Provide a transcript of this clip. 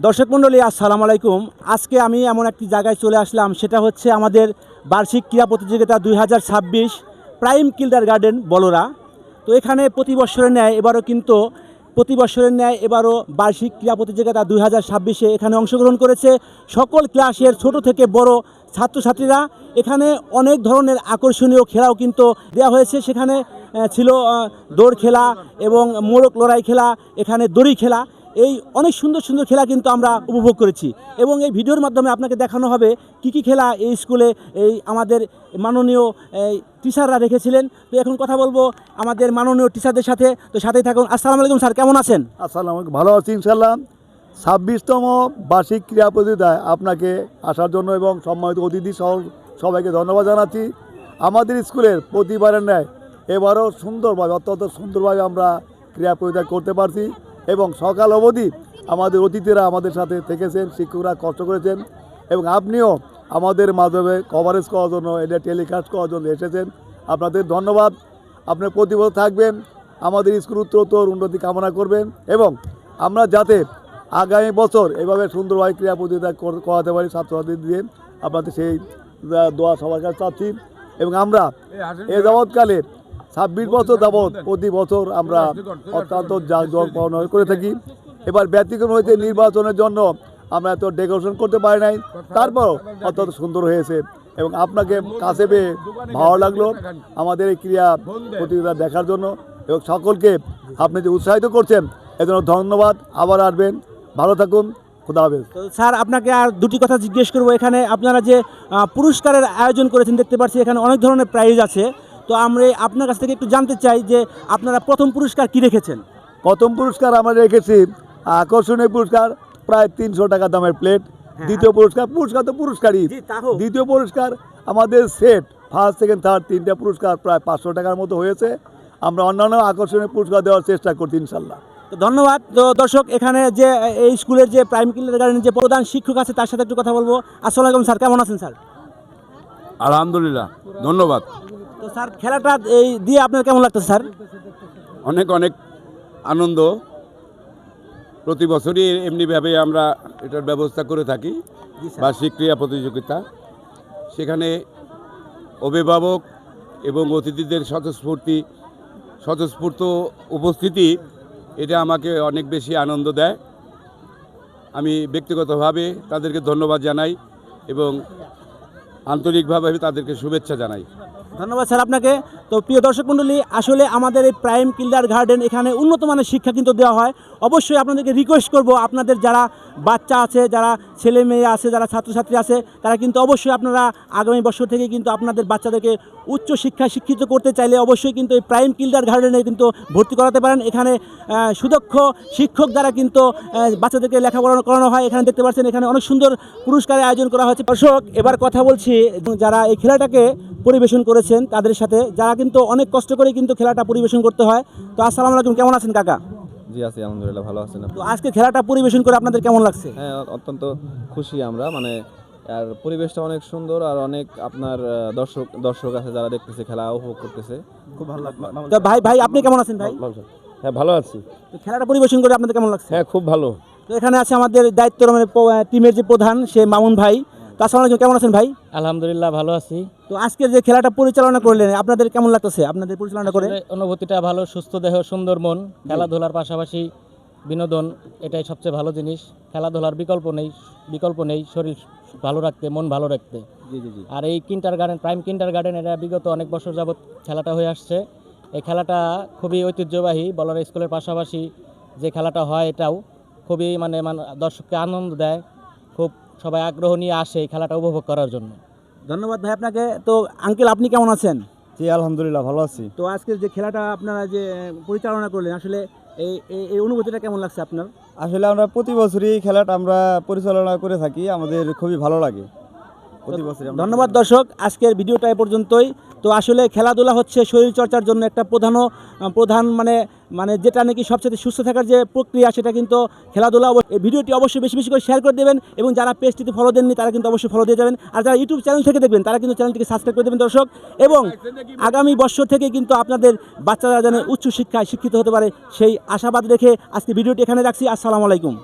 দর্শক মণ্ডলী আসসালামু আলাইকুম। আজকে আমি এমন একটি জায়গায় চলে আসলাম, সেটা হচ্ছে আমাদের বার্ষিক ক্রীড়া প্রতিযোগিতা 2026 প্রাইম কিন্ডারগার্টেন বলোরা। তো এখানে প্রতি বছরের ন্যায় এবারও বার্ষিক ক্রীড়া প্রতিযোগিতা 2026-এ এখানে অংশগ্রহণ করেছে সকল ক্লাসের ছোট থেকে বড় ছাত্রছাত্রীরা। এখানে অনেক ধরনের আকর্ষণীয় খেলাও কিন্তু দেওয়া হয়েছে। সেখানে ছিল দৌড় খেলা এবং মোড়ক লড়াই খেলা, এখানে দড়ি খেলা, এই অনেক সুন্দর সুন্দর খেলা কিন্তু আমরা উপভোগ করেছি এবং এই ভিডিওর মাধ্যমে আপনাকে দেখানো হবে কি খেলা এই স্কুলে এই আমাদের মাননীয় টিচাররা রেখেছিলেন। তো এখন কথা বলবো আমাদের মাননীয় টিচারদের সাথে, তো সাথেই থাকুন। আসসালামু আলাইকুম স্যার, কেমন আছেন? আসসালামু আলাইকুম, ভালো আছি ইনশাল্লাহ। 26তম বার্ষিক ক্রীড়া প্রতিযোগিতায় আপনাকে আসার জন্য এবং সম্মানিত অতিথি সহ সবাইকে ধন্যবাদ জানাচ্ছি। আমাদের স্কুলের প্রতিবারের ন্যায় এবারও অত্যন্ত সুন্দরভাবে আমরা ক্রীড়া প্রতিযোগিতা করতে পারছি এবং সকাল অবধি আমাদের অতিথিরা আমাদের সাথে থেকেছেন, শিক্ষকরা কষ্ট করেছেন এবং আপনিও আমাদের মাধ্যমে কভারেজ করার জন্য, এটা টেলিকাস্ট করার জন্য এসেছেন। আপনাদের ধন্যবাদ। আপনি প্রতি বছর থাকবেন, আমাদের স্কুল উত্তরোত্তর উন্নতি কামনা করবেন এবং আমরা যাতে আগামী বছর এভাবে সুন্দরভাবে ক্রীড়া প্রতিযোগিতা করাতে পারি ছাত্রছাত্রীদের দিয়ে, আপনাদের সেই দোয়া সবার কাছে চাচ্ছি। এবং আমরা এ যাবৎকালে 26 বছর যাবৎ প্রতি বছর আমরা অত্যন্ত জাঁকজমক পালন করে থাকি। এবার ব্যতিক্রম হয়েছে নির্বাচনের জন্য আমরা এত ডেকোরেশন করতে পারি নাই, তারপর অত্যন্ত সুন্দর হয়েছে এবং আপনাকে কাছে পেয়ে ভালো লাগলো আমাদের এই ক্রীড়া প্রতিযোগিতা দেখার জন্য এবং সকলকে আপনি যে উৎসাহিত করছেন এজন্য ধন্যবাদ। আবার আসবেন, ভালো থাকুন, খুদা হাফেজ। স্যার, আপনাকে আর দুটি কথা জিজ্ঞেস করবো। এখানে আপনারা যে পুরস্কারের আয়োজন করেছেন দেখতে পাচ্ছি, এখানে অনেক ধরনের প্রাইজ আছে। তো আমরা আপনার কাছ থেকে একটু জানতে চাই যে আপনারা প্রথম পুরস্কার কি রেখেছেন? প্রথম পুরস্কার আমরা রেখেছি আকর্ষণীয় পুরস্কার প্রায় 300 টাকা দামের প্লেট। দ্বিতীয় পুরস্কার তো পুরস্কারই। দ্বিতীয় পুরস্কার আমাদের সেট, ফার্স্ট সেকেন্ড থার্ড তিনটা পুরস্কার প্রায় 500 টাকার মতো হয়েছে। আমরা অন্যান্য আকর্ষণীয় পুরস্কার দেওয়ার চেষ্টা করছি ইনশাল্লাহ। তো ধন্যবাদ। তো দর্শক, এখানে যে এই স্কুলের যে প্রাইম কিন্ডারগার্টেনের যে প্রধান শিক্ষক আছে তার সাথে একটু কথা বলবো। আসসালামু আলাইকুম স্যার, কেমন আছেন স্যার? আলহামদুলিল্লাহ, ধন্যবাদ। তো স্যার, খেলাটা এই দিয়ে আপনার কেমন লাগতেছে স্যার? অনেক অনেক আনন্দ। প্রতি বছরই এমনিভাবে আমরা এটার ব্যবস্থা করে থাকি, বার্ষিক ক্রীড়া প্রতিযোগিতা। সেখানে অভিভাবক এবং অতিথিদের স্বতঃস্ফূর্ত উপস্থিতি, এটা আমাকে অনেক বেশি আনন্দ দেয়। আমি ব্যক্তিগতভাবে তাদেরকে ধন্যবাদ জানাই এবং আন্তরিকভাবে তাদেরকে শুভেচ্ছা জানাই। ধন্যবাদ স্যার আপনাকে। তো প্রিয় দর্শক মণ্ডলী, আসলে আমাদের এই প্রাইম কিন্ডারগার্টেন এখানে উন্নত মানের শিক্ষা কিন্তু দেওয়া হয়। অবশ্যই আপনাদেরকে রিকোয়েস্ট করব, আপনাদের যারা বাচ্চা আছে, যারা ছেলে মেয়ে আছে, যারা ছাত্রছাত্রী আছে, তারা কিন্তু অবশ্যই আপনারা আগামী বছর থেকে কিন্তু আপনাদের বাচ্চাদেরকে উচ্চ শিক্ষায় শিক্ষিত করতে চাইলে অবশ্যই কিন্তু এই প্রাইম কিন্ডারগার্টেনে কিন্তু ভর্তি করাতে পারেন। এখানে সুদক্ষ শিক্ষক দ্বারা কিন্তু বাচ্চাদেরকে লেখাপড়া করানো হয়। এখানে দেখতে পাচ্ছেন এখানে অনেক সুন্দর পুরস্কারের আয়োজন করা হয়েছে। দর্শক, এবার কথা বলছি যারা এই খেলাটাকে পরিবেশন করেছেন তাদের সাথে, যারা কিন্তু অনেক কষ্ট করে কিন্তু খেলাটা পরিবেশন করতে হয়। তো আসসালামু আলাইকুম, কেমন আছেন কাকা? জি আছি, আলহামদুলিল্লাহ, ভালো আছেন আপনি? তো আজকে খেলাটা পরিবেশন করে আপনাদের কেমন লাগছে? হ্যাঁ, অত্যন্ত খুশি আমরা, আর পরিবেশটা অনেক সুন্দর আর অনেক আপনার দর্শক আছে যারা দেখতেছে, খেলা উপভোগ করতেছে, খুব ভালো লাগলো। তো ভাই আপনি কেমন আছেন ভাই? হ্যাঁ, ভালো আছি। তো খেলাটা পরিবেশন করে আপনাদের কেমন লাগছে? হ্যাঁ, খুব ভালো। তো এখানে আছে আমাদের দায়িত্ব টিমের যে প্রধান, সে মামুন ভাই। তো আসসালামু আলাইকুম, কেমন আছেন ভাই? আলহামদুলিল্লাহ, ভালো আছি। তো আজকের যে খেলাটা পরিচালনা করলেন আপনাদের কেমন লাগতেছে আপনাদের পরিচালনা করে? অনুভূতিটা ভালো, সুস্থ দেহ, সুন্দর মন। খেলাধুলার পাশাপাশি বিনোদন, এটাই সবচেয়ে ভালো জিনিস। খেলাধুলার বিকল্প নেই শরীর ভালো রাখতে, মন ভালো রাখতে। আর এই প্রাইম কিন্ডারগার্টেন এটা বিগত অনেক বছর যাবৎ খেলাটা হয়ে আসছে। এই খেলাটা খুবই ঐতিহ্যবাহী। বলার স্কুলের পাশাপাশি যে খেলাটা হয় এটাও খুবই দর্শককে আনন্দ দেয়। খুব সবাই আগ্রহ নিয়ে আসে এই খেলাটা উপভোগ করার জন্য। ধন্যবাদ ভাই আপনাকে। তো আঙ্কেল, আপনি কেমন আছেন? জি আলহামদুলিল্লাহ, ভালো আছি। তো আজকের যে খেলাটা আপনারা যে পরিচালনা করলেন, আসলে এই অনুভূতিটা কেমন লাগছে আপনার? আসলে আমরা প্রতি বছরই খেলাটা আমরা পরিচালনা করে থাকি, আমাদের খুবই ভালো লাগে প্রতি বছর। ধন্যবাদ দর্শক, আজকের ভিডিওটা এ পর্যন্তই। তো আসলে খেলাধুলা হচ্ছে শরীরচর্চার জন্য একটা প্রধান যেটা নাকি সবচেয়ে সুস্থ থাকার যে প্রক্রিয়া, সেটা কিন্তু খেলাধুলা। এই ভিডিওটি অবশ্যই বেশি বেশি করে শেয়ার করে দেবেন এবং যারা পেজটিতে ফলো দেননি তারা কিন্তু অবশ্যই ফলো দিয়ে যাবেন। আর যারা ইউটিউব চ্যানেল থেকে দেখবেন তারা কিন্তু চ্যানেলটিকে সাবস্ক্রাইব করে দেবেন দর্শক। এবং আগামী বছর থেকে কিন্তু আপনাদের বাচ্চারা যেন উচ্চ শিক্ষায় শিক্ষিত হতে পারে সেই আশাবাদ রেখে আজকে ভিডিওটি এখানে রাখছি। আসসালামু আলাইকুম।